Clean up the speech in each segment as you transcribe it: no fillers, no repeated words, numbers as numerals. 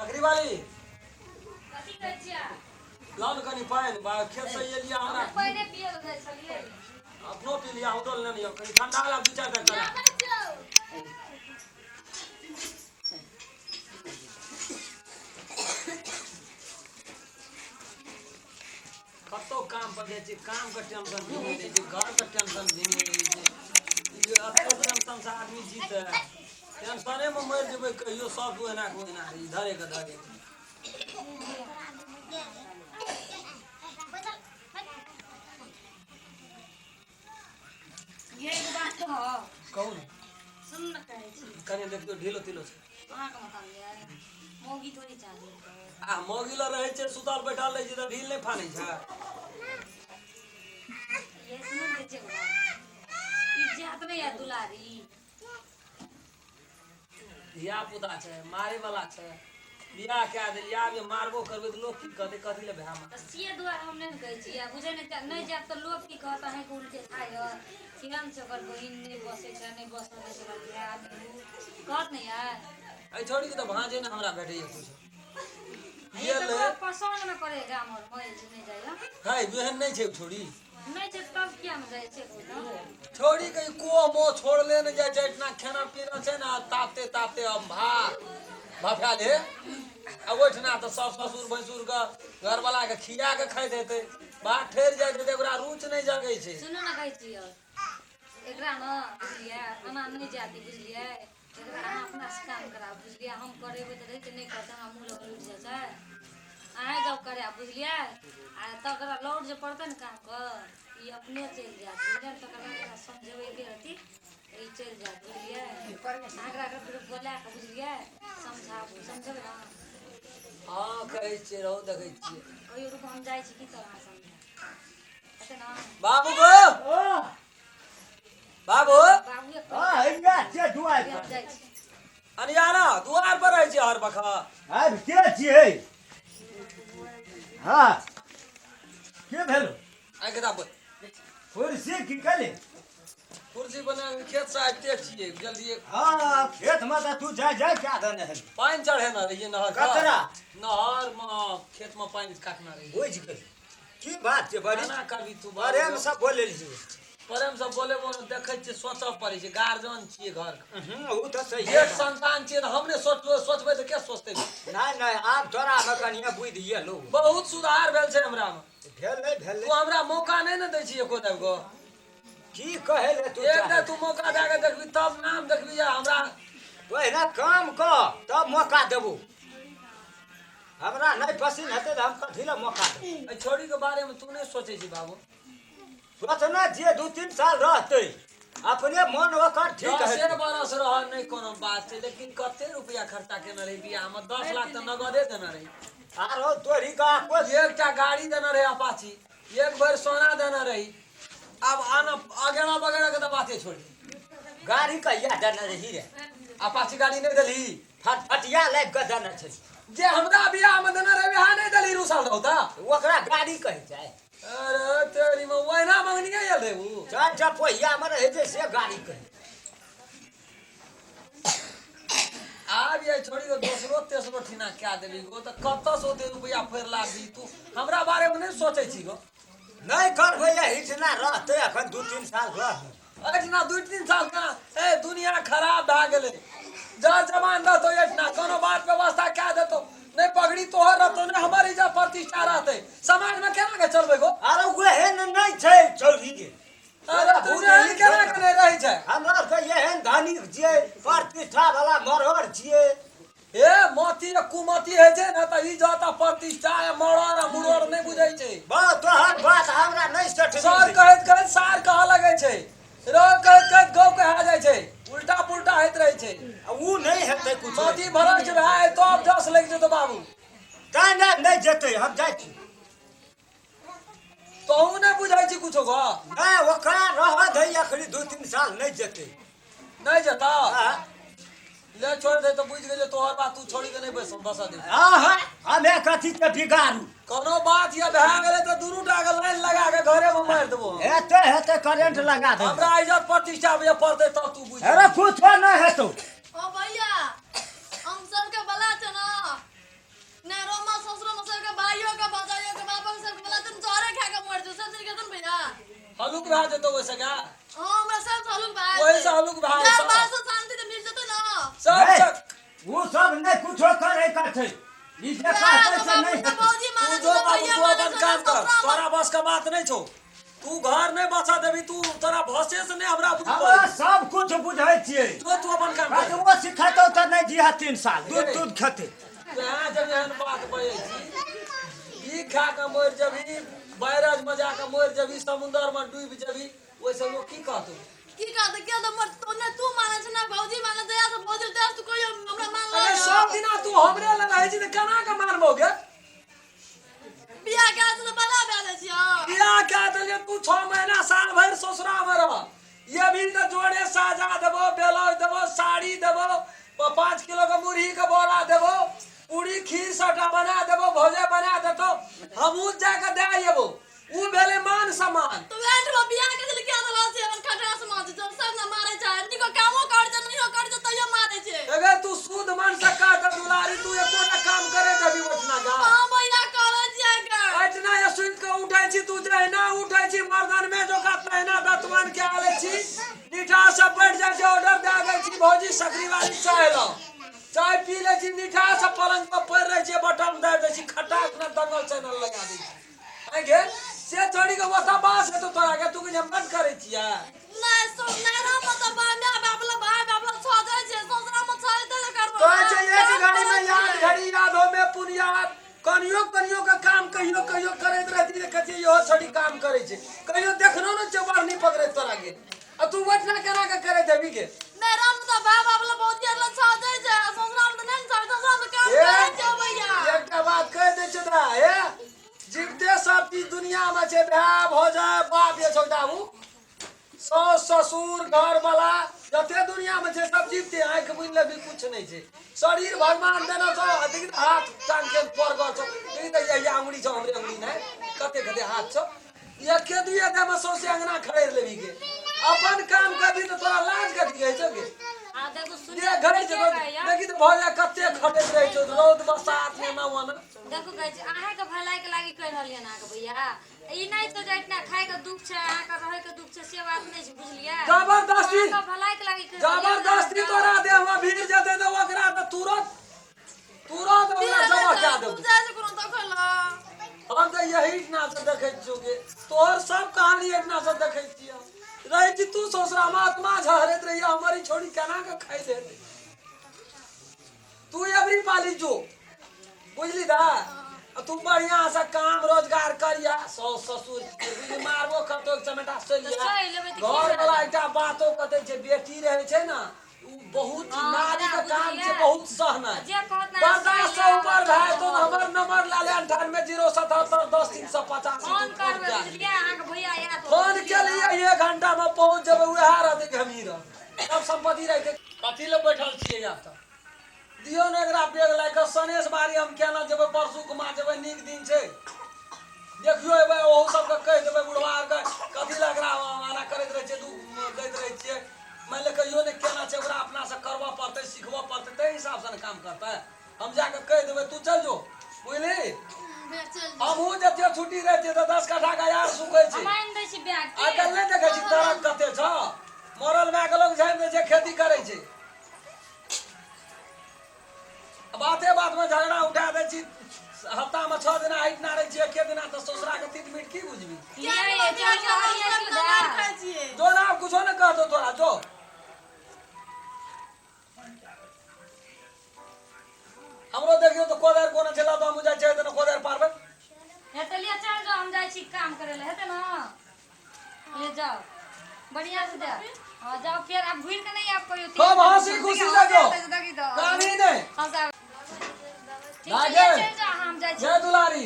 अखरी वाली कथी कहै छियै लाल कनी पानि बा खेत से ये लिया हमरा पहिले पिए दै छलियै अपनो पी लिया उडल नहीं हो कहीं ठंडा वाला दू चार का कतो काम पर जाए काम का टेंशन भी नहीं दे घर का टेंशन भी नहीं दे ये अतो टेंशन से आदमी जीते टेंशने में मर जेबे कहियो सब कोई ना धरे के धरे ये एक बात हो कौन सुन न कहै छी कने देखियो ढीलो तिलो छै कहाँ का मकान लिया मोगी थोड़ी चाहिए आ मोगिला रहे छै सुतल बैठल रहे छै त ढील नहीं फानै छै ये सुन दे छै इज्जत नहीं है दुलारी धिया पुता छै मारे वाला छै बियाह कए देलियै आब ये मारबो करबै त लोग की कहतै कथी ले भए तो सीए दुआर हम नहीं कहै छी बुझे नहीं जात तो लोग की कहत है को उल्टे खाय किरण से ओकर बहिन नहीं बसे छै नहीं बसले छै बियाह कहत नहीं है ए छोड़ी के त भांजे ने हमरा भेटै कुछ ये तो पसंद न करेगा हमर मोबाइल से नहीं जाय है बहन नहीं छै छोड़ी नहीं छै तब क्या में जाय छै छोड़ी के को मो छोड़ ले न जाय छै इतना खाना पीना छै ना ताते ताते हम भाफा दे अब ओठना तो सब ससुर भैंसुर के घर वाला के खिया के खाइ देते बात ठेर जाय छै ओकरा रुच नहीं जगै छै सुनो ना कहै छियै एकरा न बुझलियै खाना नहीं जाती बुझलियै एकरा अहाँ अपना से काम करा बुझलियै हम करेबै त रहै नहि करते हमरा मुंह लग उठ जाइ छै अहाँ जब करे बुझलियै आ तकरा लौट जे पड़तै न काम कर ई अपने चलि जात बुझलियै तकरा समझेबै के रहती ई चलि जात बुझलियै एकरा के बोला के बुझलियै समझाबू समझबै ना हां कहै छियै रहो देखै छियै ओइ रूप हम जाइ छी की तरह समझा एते ना बाबू गो बाबू बाबू हां इन्ना छै दुआर पर जाइ छी अनियारा दुआर पर रहै छै हर बखा आब के छियै हां के भेलो आ के दाब कुर्सी की कले कुर्सी बना के खेत से आते छियै जल्दी हां खेत में त तू जा जा क्या दने है पानी चढ़े ना रहिए नहर कतरा नहर में खेत में पानी काटना रही बुझ गई की बात छै बड़ी ना करबी तू अरे हम सब बोले ली प्रेम से बोले बोले देखै छियै सोचऽ पड़ै छै गार्जियन छियै घर उ त सही एक है संतान छियै त हमने सोचबै त के सोचतै नहीं नहीं आप तोरा में कनिया बुझ दिए लो बहुत सुधार भेल छै हमरा में भेल नहीं भेल तू हमरा मौका नहीं न दै छी एको देव गो की कहे ले तू एक दे तू मौका दे के देखबी तब नाम देखबी हमरा पहिने काम क तब मौका देबू हमरा नहीं पसंद हेतै त हम कथि ले मौका देब ए छोड़ी के बारे में तू नहीं सोचै छी बाबू सोचना जे 2-3 साल रहते अपने मन ओकर ठीक है 10 बरस रह नहीं कोनो बात छै लेकिन कते रुपया खर्चा केना रही बियाह में 10 लाख त नगदे देना रही आरो तोरी का कोई एकटा गाड़ी देना रही अपाची एक बार सोना देना रही अब आना अगेड़ा बगेड़ा के तो बातें छोड़ी गाड़ी का या देना रही रे अपाची गाड़ी नहीं दली फटफटिया लाइफ का देना छै जे हमरा बियाह में देना रही वहां नहीं दली रुसल रहता ओकरा गाड़ी कहे जाय अरे तेरी में वैना मंगनिया ये रे वो चार चपोइया में रहे जे से गाड़ी कहे आब ये छोड़ी को दूसरो तेसरो ठिना क्या देबी गो त कत सो दे रुपया फेर लागी तू हमरा बारे में नहीं सोचै छी गो नहीं करबे इतना रहते अखन 2-3 साल रह इतना 2-3 साल का ए दुनिया खराब भ गेले जा जमान रहतो इतना कोनो बात व्यवस्था क्या देतो नहीं पगड़ी तोहर रहतो नहीं हमारी इज्जत प्रतिष्ठा रहते समाज में केना के चलबे गो अरे ओहेन नहीं छै चौरी के अरे पूरे केना के नहीं रही छै हमरा के एहन धनिक छियै प्रतिष्ठा वाला मरहर छियै ए मोती कुमती है जे ना त इज्जत प्रतिष्ठा मरर मुरर नहीं बुझै छै बा तोहर बात हमरा नहीं सठ सर कहत कहत सार कह लगे छै रो कहत कहत गौ कहा जाय छै उल्टा पुल्टा होइत रहे छै उ नहीं हेतै कुछ मोती भरल छै भाई तो अब 10 लग जेतो बाबू काना नहीं जेतै हम जाइ छी तोहू नहीं बुझै छी कुछो गो नहीं ओकरा रह दे अखरी 2-3 साल नहीं जेतै नहीं जता हां ले छोड़ दे तो बुझ गेले तोहर बात तू छोड़ी के नहीं बसा दे आहा हमे कथि के बिगाड़ू कोनो बात ये भए गेले तो दुनू टा के लाइन लगा के घरे में मार देबो हेतै हेतै करंट लगा दे हमरा इज्जत प्रतिष्ठा पे पड़ते तब तू बुझ अरे कुछो नहीं हेतौ ओ भैया हम सब के बला छ ना हलुक भए जेतौ ओइसे का हमरा सब हलुक भाई ओहि से हलुक भए जा जेतौ। बात से शांति से मिल जतो ना सब ए, सब वो सब नहीं कुछो करे करते ई देखा कैसे नहीं तो हेतै। भौजी तू माने जो तो बाबू भैया तू माने अपन काम कर, ससुरा तोरा बस का बात नहीं छौ। तू घर नहीं बचा देबी, तू तोरा भसे से नहीं हमरा बुझ हमरा सब कुछ बुझै छियै। तू अपन काम कर। वो सिखातो त नहीं जिहा 3 साल दूध दूध खेते। यहाँ जब एहन बात बजे छी, ई खा के मर जबी, बैराज में जाके मर जबी, समुद्र में डूब जबी, ओइसे लोग की कहतौ? की कहत के तो मत तो ने तू माने छ ना भौजी माने दया से भौजी दया तू कोई हमरा मान अरे लो सब दिना तू हमरे लग रहे छी त केना के मारबोगे? बियाह के तो बला बेले छियो बियाह कह देलिए तू 6 महीना साल भर ससुरा में रह। ये भी तो जोड़े साजा देबो, ब्लाउज देबो, साड़ी देबो, 5 किलो के मुरही के बोरा देबो, पूरी खीर सटा बना देबो, भोजे बना देतो, हमहू जाके दे आइबो। उ भेले मान सम्मान। तो वेंट में बियाह के दिल के दला से हम खटरा समाज जो सब ना मारे चाहे निको कामो कर छ नहीं हो कर छ तो ये मारे छे अगर तू शुद्ध मन से काट दुलारी, तू एकोटा काम करे जबी बचना जा। हां भैया कर जाएगा इतना ये सुन के उठै छी, तू जहिना उठै छी मर्दन में जो का तहिना दतमन के आले छी, नीठा से बैठ जाय छै, ऑर्डर दे गई छी भौजी सकरी वाली चाय लो, चाय पी ले छी, नीठा से पलंग पर पड़ रहे छी, बटन दे दे छी, खटाक ना दंगल चैनल लगा दे छी। आई गे से छोड़ी के वता बास है तो तोरा के तू के मत करे छिया। नहीं सो नहीं ना मतलब बांधा बाबला भाई बाबला छो जाय छे ससुरा में छाय दे करबो कहै छै एक घड़ी में याद घड़ी याद हो में पुनियाद, कनियो कनियो के काम कहियो कहियो करैत रहती रे, कथि यो छोड़ी काम करे छै, कहियो देखनो न चोबर नहीं पकड़े तोरा के, आ तू वठना केना के करे देबी के? मेरा में तो भाई बाबला बहुत ही अल्लाह छो जाय छे ससुरा में नहीं छो ससुरा में काम करे छे भैया एकटा बात कह दे छै तोरा, हे जीवते सब चीज दुनिया में छै, भाई भौजाई बाप ये छोटा हूं, सास ससुर घर वाला जते दुनिया में छै सब जीवते, आंख बुझ ले भी कुछ नहीं छै, शरीर भगवान देना छो, अधिक हाथ टांग के पर गो छो, ई त ये अंगुली छो, हमरे अंगुली नहीं, कते कते हाथ छो, ये के दुए दे में सौसे अंगना खड़ेर लेबी के, अपन काम करबी तो तोरा लाज कथि कहै छौ के? आ देखो सुन ये घड़ी जब देखी तो भौजा कते खटैत रहै छौ, रौद बरसात में ना वन। देखो कहै छै अहाँ के भलाई के लागी कह रहलियन अहाँ के भैया, ई नहीं तो जतना खाए के दुख छै, अहाँ के रहे के दुख छै, से बात नहीं छै, बुझलियै? जबरदस्ती अहाँ के भलाई के लागी कह जबरदस्ती तोरा देह में भीड़ जते तो ओकरा त तुरंत तुरंत ओकरा जमा क्या तू देबो। जाय छे कोनो देखला हम तो यही ना से देखे छुगे, तोहर सब कहानी इतना से देखे छियो, रही थी तू ससुरा महात्मा झहरत रही, हमारी छोड़ी केना के खाई दे, तू एवरी पाली जो बुझली दा, तू बढ़िया से काम रोजगार करिया, ससुर के मारबो कतो चमेटा सलिया, घर वाला एकटा बातो कते छै, बेटी रहे छै ना उ बहुत नारी के काम छै, बहुत सहना जे कहत ना बर्दाश्त से ऊपर भाई तो हमर नंबर लाले 98 077 10 385 फोन करबे, बुझलियै? अहाँ के भैया याद हो फोन के लिए 1 घंटा में पहुंच जेबे, उहे रहते गंभीर सब संपत्ति रह के कथि ले बैठल छियै या त दियो न एकरा बेग लाग के सनेश बारी हम केना जेबे, परसू कुमा जेबे, नीक दिन छै, देखियो एबे ओहू सब के कह देबे, बुढ़वा आर के कथि ले एकरा आना करैत रहे छै, दू दैत रहे छियै, मान ले कहियो ने केना छै, ओकरा अपना से करबा पड़तै, सिखबा पड़तै, ते हिसाब से न काम करतै, हम जाके कह देबे तू चल जो, बुझली? हमहू जते छुट्टी रहै छै त 10 कट्ठा के यार सुखै छै, मान दै छी बैग के आजकल नहीं देखे छी तरक कते छ, मरल माय के लोग झाइन दे छै, खेती करे छै, बाते बात में झगड़ा उठा दे छी, हफ्ता में 6 दिन हाइट ना रही छी, एके दिना तो ससुरा के तीत मीट की बुझबी? ये चाचा हरिया क्यों दा खाय छिए जो ना कुछो न कहतो तोरा जो, हमरो देखियो तो कोदर कोना चला तो हम जाय छै त कोदर पारबे, हेतलिया चल जाओ, हम जाय छी काम करे ले, हेते ना ले जाओ बढ़िया से दे, हां जाओ, फिर आप भूल के नहीं आप कोई खूब हंसी खुशी से जो, कहानी नहीं हम सब ठीक भागे। है, चल जाओ, हम जाय छी। जय दुलारी,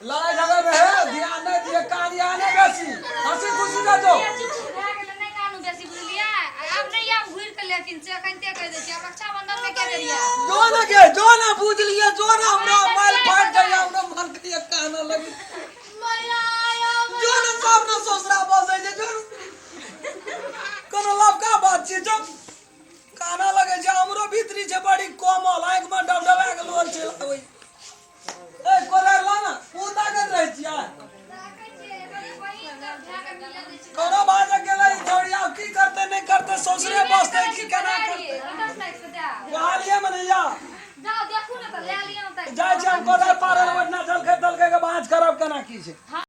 लड़ाई झगड़ में है ध्यान नहीं दिए, कहानी आने बेसी हंसी खुशी से जो, ये चुप भए गेल नहीं कानू बेसी, बुझलियै? अब नहीं आप भूल के लेकिन से कनते कह दे छी, अब रक्षाबंधन में के देलिया जो ना पूछ लिए, जो ना हमरा माल फाट जाए, हमरा मन के लिए कहना लगी, मैया आयो जो ना सब ना ससुरा बसे जे, जो कोनो लबका बात छी, जो कहना लगे छै, हमरो भीतरी छै बड़ी कोमल, आंख में डबडबा के लोल छै ओइ, ए कोला ला ना, पूता के रह छियै, राखै छी, बड़ी बड़ी भए गेल की छै